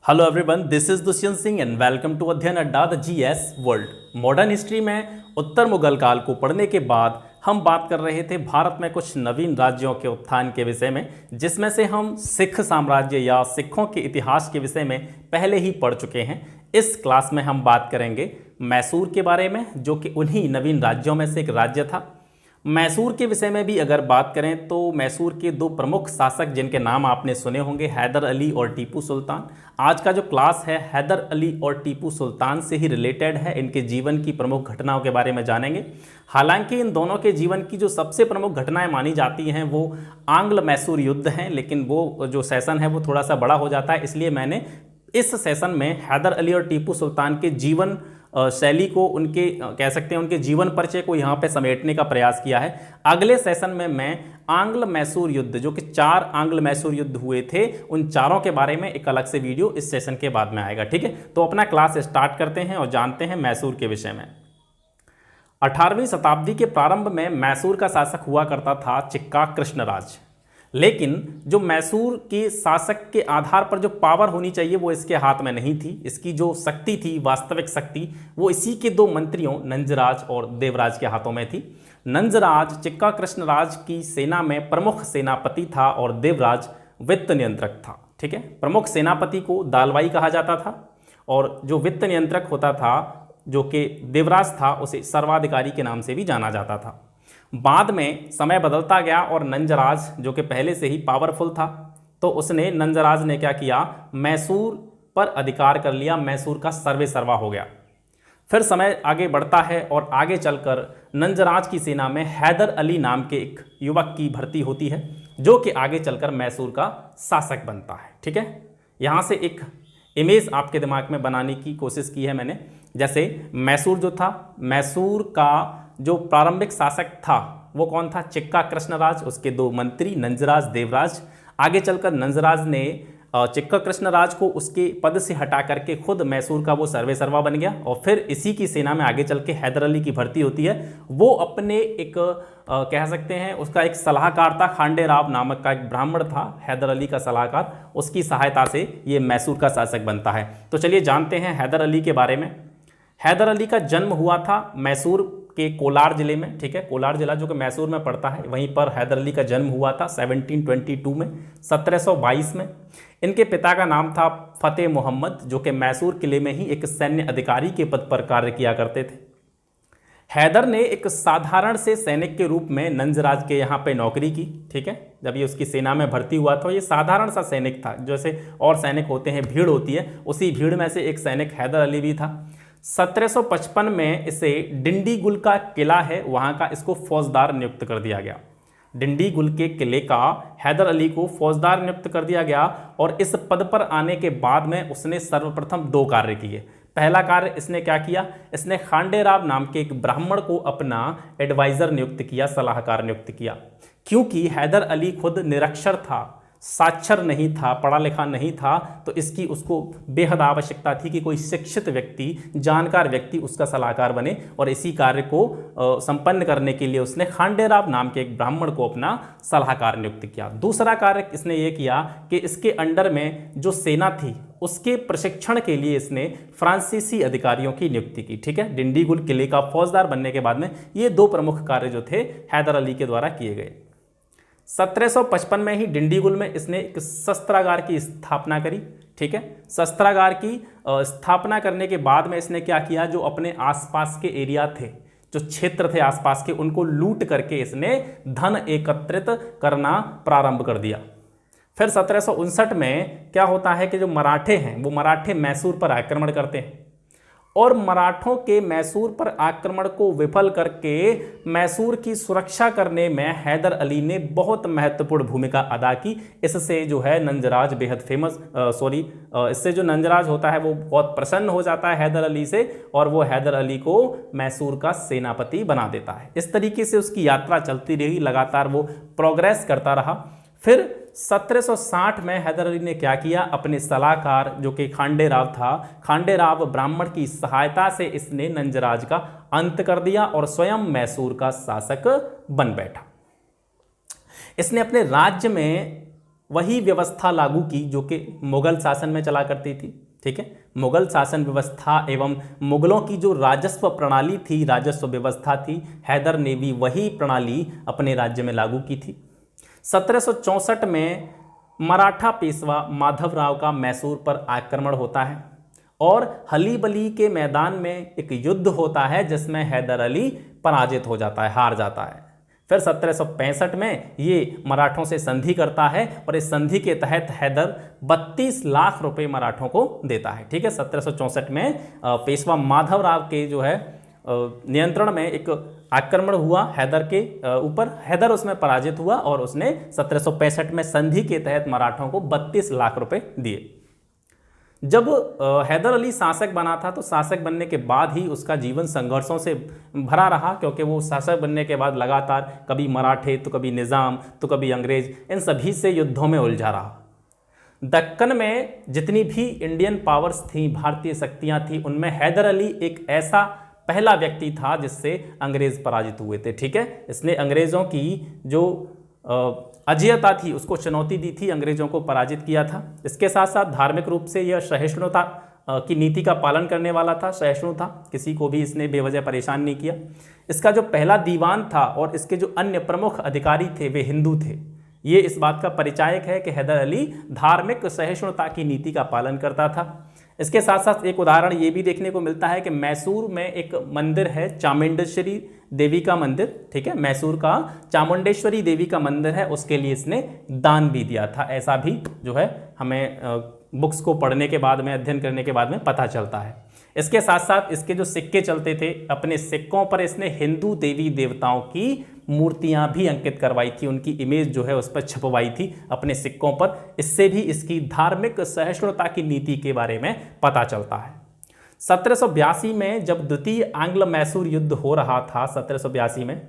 Hello everyone, this is Dushyant Singh and welcome to Adhyayan Adda the GS world. Modern history में उत्तर मुगल काल को पढ़ने के बाद हम बात कर रहे थे भारत में कुछ नवीन राज्यों के उत्थान के विषय में, जिसमें से हम सिख साम्राज्य या सिखों के इतिहास के विषय में पहले ही पढ़ चुके हैं। इस क्लास में हम बात करेंगे मैसूर के बारे में, जो कि उन्हीं नवीन राज्यों में से एक राज्य था। मैसूर के विषय में भी अगर बात करें तो मैसूर के दो प्रमुख शासक जिनके नाम आपने सुने होंगे, हैदर अली और टीपू सुल्तान। आज का जो क्लास है हैदर अली और टीपू सुल्तान से ही रिलेटेड है। इनके जीवन की प्रमुख घटनाओं के बारे में जानेंगे। हालांकि इन दोनों के जीवन की जो सबसे प्रमुख घटनाएं मानी जाती हैं वो आंग्ल मैसूर युद्ध हैं, लेकिन वो जो सेशन है वो थोड़ा सा बड़ा हो जाता है, इसलिए मैंने इस सेशन में हैदर अली और टीपू सुल्तान के जीवन शैली को, उनके कह सकते हैं उनके जीवन परिचय को यहाँ पे समेटने का प्रयास किया है। अगले सेशन में मैं आंग्ल मैसूर युद्ध, जो कि 4 आंग्ल मैसूर युद्ध हुए थे, उन चारों के बारे में एक अलग से वीडियो इस सेशन के बाद में आएगा। ठीक है, तो अपना क्लास स्टार्ट करते हैं और जानते हैं मैसूर के विषय में। 18वीं शताब्दी के प्रारंभ में मैसूर का शासक हुआ करता था चिक्का कृष्णराज। लेकिन जो मैसूर के शासक के आधार पर जो पावर होनी चाहिए वो इसके हाथ में नहीं थी। इसकी जो शक्ति थी, वास्तविक शक्ति, वो इसी के 2 मंत्रियों नंजराज और देवराज के हाथों में थी। नंजराज चिक्का कृष्णराज की सेना में प्रमुख सेनापति था और देवराज वित्त नियंत्रक था। ठीक है, प्रमुख सेनापति को दालवाई कहा जाता था और जो वित्त नियंत्रक होता था, जो कि देवराज था, उसे सर्वाधिकारी के नाम से भी जाना जाता था। बाद में समय बदलता गया और नंजराज, जो कि पहले से ही पावरफुल था, तो उसने नंजराज ने क्या किया, मैसूर पर अधिकार कर लिया, मैसूर का सर्वे सर्वा हो गया। फिर समय आगे बढ़ता है और आगे चलकर नंजराज की सेना में हैदर अली नाम के एक युवक की भर्ती होती है, जो कि आगे चलकर मैसूर का शासक बनता है। ठीक है, यहाँ से एक इमेज आपके दिमाग में बनाने की कोशिश की है मैंने। जैसे मैसूर जो था, मैसूर का जो प्रारंभिक शासक था वो कौन था, चिक्का कृष्णराज, उसके 2 मंत्री नंजराज, देवराज। आगे चलकर नंजराज ने चिक्का कृष्णराज को उसके पद से हटा करके खुद मैसूर का वो सर्वे सर्वा बन गया और फिर इसी की सेना में आगे चल के हैदर अली की भर्ती होती है। वो अपने एक कह सकते हैं उसका एक सलाहकार था, खांडे राव नामक का एक ब्राह्मण था, हैदर अली का सलाहकार, उसकी सहायता से ये मैसूर का शासक बनता है। तो चलिए जानते हैं हैदर अली के बारे में। हैदर अली का जन्म हुआ था मैसूर के कोलार जिले में। ठीक है, कोलार जिला जो कि मैसूर में पड़ता है, वहीं पर हैदर अली का जन्म हुआ था 1722 में, 1722 में। इनके पिता का नाम था फतेह मोहम्मद, जो कि मैसूर किले में ही एक सैन्य अधिकारी के पद पर कार्य किया करते थे। हैदर ने एक साधारण से सैनिक के रूप में नंजराज के यहाँ पे नौकरी की। ठीक है, जब ये उसकी सेना में भर्ती हुआ तो ये साधारण सा सैनिक था, जैसे और सैनिक होते हैं, भीड़ होती है, उसी भीड़ में से एक सैनिक हैदर अली भी था। 1755 में इसे डिंडीगुल का किला है, वहाँ का इसको फौजदार नियुक्त कर दिया गया। डिंडीगुल के किले का हैदर अली को फौजदार नियुक्त कर दिया गया और इस पद पर आने के बाद में उसने सर्वप्रथम 2 कार्य किए। पहला कार्य इसने क्या किया, इसने खांडे राव नाम के एक ब्राह्मण को अपना एडवाइजर नियुक्त किया, सलाहकार नियुक्त किया। क्योंकि हैदर अली खुद निरक्षर था, साक्षर नहीं था, पढ़ा लिखा नहीं था, तो इसकी उसको बेहद आवश्यकता थी कि कोई शिक्षित व्यक्ति, जानकार व्यक्ति उसका सलाहकार बने और इसी कार्य को संपन्न करने के लिए उसने खांडेराव नाम के एक ब्राह्मण को अपना सलाहकार नियुक्त किया। दूसरा कार्य इसने ये किया कि इसके अंडर में जो सेना थी उसके प्रशिक्षण के लिए इसने फ्रांसीसी अधिकारियों की नियुक्ति की। ठीक है, डिंडीगुल किले का फौजदार बनने के बाद में ये 2 प्रमुख कार्य जो थे हैदर अली के द्वारा किए गए। 1755 में ही डिंडीगुल में इसने एक शस्त्रागार की स्थापना करी। ठीक है, शस्त्रागार की स्थापना करने के बाद में इसने क्या किया, जो अपने आसपास के एरिया थे, जो क्षेत्र थे आसपास के, उनको लूट करके इसने धन एकत्रित करना प्रारंभ कर दिया। फिर 1759 में क्या होता है कि जो मराठे हैं वो मराठे मैसूर पर आक्रमण करते हैं और मराठों के मैसूर पर आक्रमण को विफल करके मैसूर की सुरक्षा करने में हैदर अली ने बहुत महत्वपूर्ण भूमिका अदा की। इससे जो है नंजराज बेहद इससे जो नंजराज होता है वो बहुत प्रसन्न हो जाता है हैदर अली से और वो हैदर अली को मैसूर का सेनापति बना देता है। इस तरीके से उसकी यात्रा चलती रही, लगातार वो प्रोग्रेस करता रहा। फिर 1760 में हैदर अली ने क्या किया, अपने सलाहकार जो कि खांडे राव था, खांडे राव ब्राह्मण की सहायता से इसने नंजराज का अंत कर दिया और स्वयं मैसूर का शासक बन बैठा। इसने अपने राज्य में वही व्यवस्था लागू की जो कि मुगल शासन में चला करती थी। ठीक है, मुगल शासन व्यवस्था एवं मुगलों की जो राजस्व प्रणाली थी, राजस्व व्यवस्था थी, हैदर ने भी वही प्रणाली अपने राज्य में लागू की थी। 1764 में मराठा पेशवा माधवराव का मैसूर पर आक्रमण होता है और हलीबली के मैदान में एक युद्ध होता है जिसमें हैदर अली पराजित हो जाता है, हार जाता है। फिर 1765 में ये मराठों से संधि करता है और इस संधि के तहत हैदर 32 लाख रुपए मराठों को देता है। ठीक है, 1764 में पेशवा माधवराव के जो है नियंत्रण में एक आक्रमण हुआ हैदर के ऊपर, हैदर उसमें पराजित हुआ और उसने 1765 में संधि के तहत मराठों को 32 लाख रुपए दिए। जब हैदर अली शासक बना था तो शासक बनने के बाद ही उसका जीवन संघर्षों से भरा रहा, क्योंकि वो शासक बनने के बाद लगातार कभी मराठे तो कभी निज़ाम तो कभी अंग्रेज, इन सभी से युद्धों में उलझा रहा। दक्कन में जितनी भी इंडियन पावर्स थी, भारतीय शक्तियां थी, उनमें हैदर अली एक ऐसा पहला व्यक्ति था जिससे अंग्रेज पराजित हुए थे। ठीक है, इसने अंग्रेज़ों की जो अजेयता थी उसको चुनौती दी थी, अंग्रेजों को पराजित किया था। इसके साथ साथ धार्मिक रूप से यह सहिष्णुता की नीति का पालन करने वाला था, सहिष्णु था, किसी को भी इसने बेवजह परेशान नहीं किया। इसका जो पहला दीवान था और इसके जो अन्य प्रमुख अधिकारी थे वे हिंदू थे। ये इस बात का परिचायक है कि हैदर अली धार्मिक सहिष्णुता की नीति का पालन करता था। इसके साथ साथ एक उदाहरण ये भी देखने को मिलता है कि मैसूर में एक मंदिर है, चामुंडेश्वरी देवी का मंदिर। ठीक है, मैसूर का चामुंडेश्वरी देवी का मंदिर है, उसके लिए इसने दान भी दिया था। ऐसा भी जो है हमें बुक्स को पढ़ने के बाद में, अध्ययन करने के बाद में पता चलता है। इसके साथ साथ इसके जो सिक्के चलते थे, अपने सिक्कों पर इसने हिंदू देवी देवताओं की मूर्तियां भी अंकित करवाई थी, उनकी इमेज जो है उस पर छपवाई थी अपने सिक्कों पर। इससे भी इसकी धार्मिक सहिष्णुता की नीति के बारे में पता चलता है। 1782 में जब द्वितीय आंग्ल मैसूर युद्ध हो रहा था, 1782 में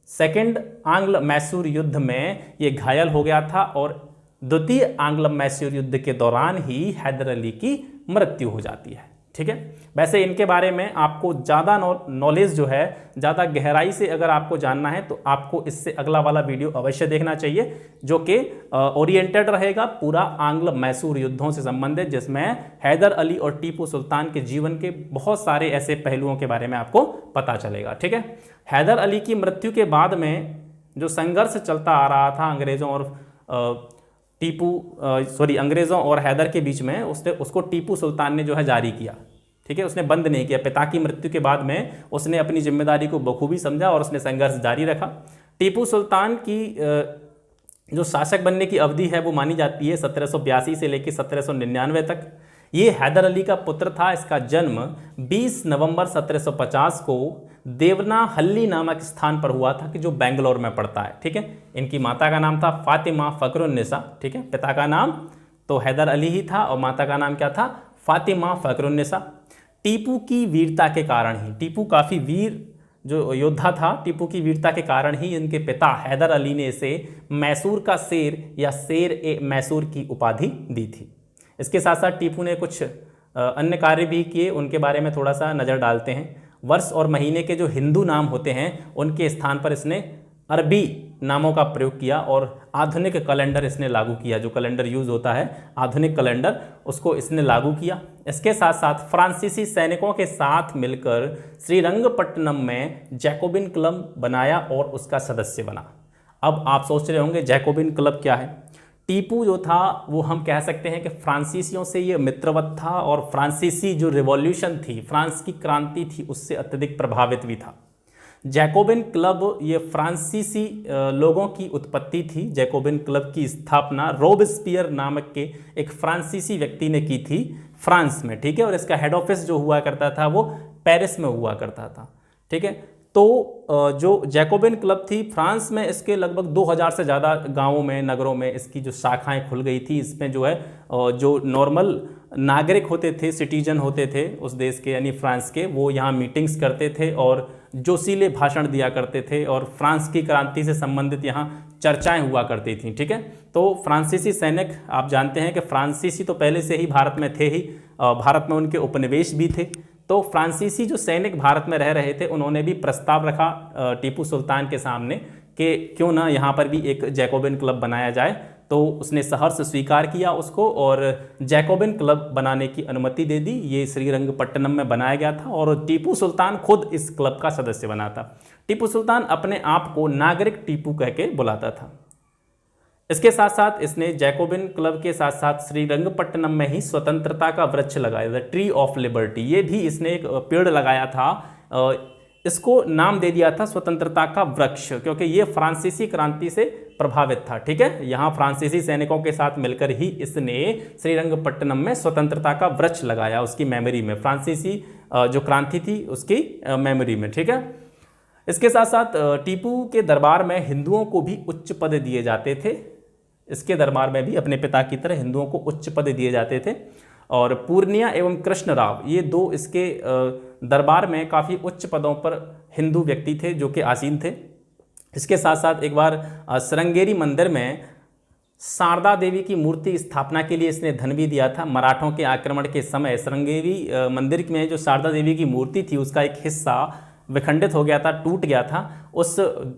सेकेंड आंग्ल मैसूर युद्ध में ये घायल हो गया था और द्वितीय आंग्ल मैसूर युद्ध के दौरान ही हैदर अली की मृत्यु हो जाती है। ठीक है, वैसे इनके बारे में आपको ज़्यादा नॉलेज जो है, ज़्यादा गहराई से अगर आपको जानना है तो आपको इससे अगला वाला वीडियो अवश्य देखना चाहिए, जो कि ओरिएंटेड रहेगा पूरा आंग्ल मैसूर युद्धों से संबंधित, जिसमें हैदर अली और टीपू सुल्तान के जीवन के बहुत सारे ऐसे पहलुओं के बारे में आपको पता चलेगा। ठीक है, हैदर अली की मृत्यु के बाद में जो संघर्ष चलता आ रहा था अंग्रेज़ों और हैदर के बीच में, उसको टीपू सुल्तान ने जो है जारी किया। ठीक है, उसने बंद नहीं किया। पिता की मृत्यु के बाद में उसने अपनी जिम्मेदारी को बखूबी समझा और उसने संघर्ष जारी रखा। टीपू सुल्तान की जो शासक बनने की अवधि है वो मानी जाती है 1782 से लेकर 1799 तक। ये हैदर अली का पुत्र था। इसका जन्म 20 नवंबर 1750 को देवनाहल्ली नामक स्थान पर हुआ था कि जो बेंगलोर में पड़ता है। ठीक है, इनकी माता का नाम था फातिमा फखरुन्निसा। ठीक है, पिता का नाम तो हैदर अली ही था और माता का नाम क्या था, फातिमा फखरुन्निसा। टीपू की वीरता के कारण ही, टीपू काफ़ी वीर जो योद्धा था, टीपू की वीरता के कारण ही इनके पिता हैदर अली ने इसे मैसूर का शेर या शेर ए मैसूर की उपाधि दी थी। इसके साथ साथ टीपू ने कुछ अन्य कार्य भी किए, उनके बारे में थोड़ा सा नज़र डालते हैं। वर्ष और महीने के जो हिंदू नाम होते हैं उनके स्थान पर इसने अरबी नामों का प्रयोग किया और आधुनिक कैलेंडर इसने लागू किया। जो कैलेंडर यूज़ होता है आधुनिक कैलेंडर, उसको इसने लागू किया। इसके साथ साथ फ्रांसीसी सैनिकों के साथ मिलकर श्रीरंगपट्टनम में जैकोबिन क्लब बनाया और उसका सदस्य बना। अब आप सोच रहे होंगे जैकोबिन क्लब क्या है। टीपू जो था वो हम कह सकते हैं कि फ्रांसीसियों से ये मित्रवत था और फ्रांसीसी जो रिवॉल्यूशन थी, फ्रांस की क्रांति थी, उससे अत्यधिक प्रभावित भी था। जैकोबिन क्लब ये फ्रांसीसी लोगों की उत्पत्ति थी। जैकोबिन क्लब की स्थापना रोबेस्पियर नामक के एक फ्रांसीसी व्यक्ति ने की थी फ्रांस में। ठीक है, और इसका हेड ऑफिस जो हुआ करता था वो पेरिस में हुआ करता था। ठीक है, तो जो जैकोबिन क्लब थी फ्रांस में, इसके लगभग 2000 से ज़्यादा गांवों में, नगरों में इसकी जो शाखाएं खुल गई थी। इसमें जो है जो नॉर्मल नागरिक होते थे, सिटीजन होते थे उस देश के यानी फ्रांस के, वो यहाँ मीटिंग्स करते थे और जोशीले भाषण दिया करते थे और फ्रांस की क्रांति से संबंधित यहाँ चर्चाएं हुआ करती थी। ठीक है, तो फ्रांसीसी सैनिक, आप जानते हैं कि फ्रांसीसी तो पहले से ही भारत में थे ही, भारत में उनके उपनिवेश भी थे। तो फ्रांसीसी जो सैनिक भारत में रह रहे थे उन्होंने भी प्रस्ताव रखा टीपू सुल्तान के सामने कि क्यों ना यहाँ पर भी एक जैकोबिन क्लब बनाया जाए तो उसने सहर्ष स्वीकार किया उसको और जैकोबिन क्लब बनाने की अनुमति दे दी। ये श्रीरंगपट्टनम में बनाया गया था और टीपू सुल्तान खुद इस क्लब का सदस्य बना था। टीपू सुल्तान अपने आप को नागरिक टीपू कह के बुलाता था। इसके साथ साथ इसने जैकोबिन क्लब के साथ साथ श्रीरंगपट्टनम में ही स्वतंत्रता का वृक्ष लगाया, द ट्री ऑफ लिबर्टी। ये भी इसने एक पेड़ लगाया था, इसको नाम दे दिया था स्वतंत्रता का वृक्ष, क्योंकि ये फ्रांसीसी क्रांति से प्रभावित था। ठीक है, यहाँ फ्रांसीसी सैनिकों के साथ मिलकर ही इसने श्रीरंगपट्टनम में स्वतंत्रता का वृक्ष लगाया, उसकी मेमोरी में, फ्रांसीसी जो क्रांति थी उसकी मेमोरी में। ठीक है, इसके साथ साथ टीपू के दरबार में हिंदुओं को भी उच्च पद दिए जाते थे। इसके दरबार में भी अपने पिता की तरह हिंदुओं को उच्च पद दिए जाते थे। और पूर्णिया एवं कृष्णराव, ये दो इसके दरबार में काफ़ी उच्च पदों पर हिंदू व्यक्ति थे जो कि आसीन थे। इसके साथ साथ एक बार श्रृंगेरी मंदिर में शारदा देवी की मूर्ति स्थापना के लिए इसने धन भी दिया था। मराठों के आक्रमण के समय श्रृंगेरी मंदिर में जो शारदा देवी की मूर्ति थी उसका एक हिस्सा विखंडित हो गया था, टूट गया था। उस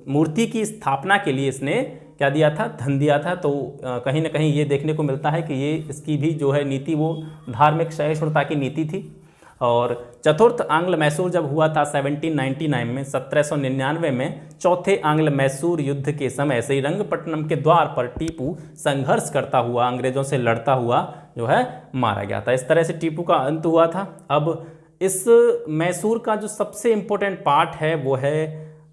मूर्ति की स्थापना के लिए इसने क्या दिया था, धन दिया था। तो कहीं ना कहीं ये देखने को मिलता है कि ये इसकी भी जो है नीति वो धार्मिक सहिष्णुता की नीति थी। और चतुर्थ आंग्ल मैसूर जब हुआ था 1799 में, 1799 में चौथे आंग्ल मैसूर युद्ध के समय श्रीरंगपट्टनम के द्वार पर टीपू संघर्ष करता हुआ, अंग्रेजों से लड़ता हुआ जो है मारा गया था। इस तरह से टीपू का अंत हुआ था। अब इस मैसूर का जो सबसे इम्पोर्टेंट पार्ट है वो है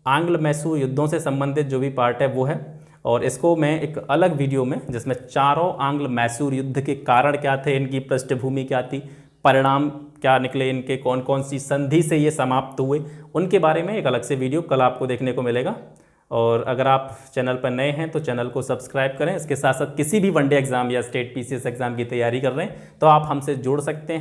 आंग्ल मैसूर युद्धों से संबंधित जो भी पार्ट है वो है, और इसको मैं एक अलग वीडियो में, जिसमें चारों आंग्ल मैसूर युद्ध के कारण क्या थे, इनकी पृष्ठभूमि क्या थी, परिणाम क्या निकले इनके, कौन कौन सी संधि से ये समाप्त हुए, उनके बारे में एक अलग से वीडियो कल आपको देखने को मिलेगा। और अगर आप चैनल पर नए हैं तो चैनल को सब्सक्राइब करें। इसके साथ साथ किसी भी वनडे एग्जाम या स्टेट पीसीएस एग्जाम की तैयारी कर रहे हैं तो आप हमसे जुड़ सकते हैं।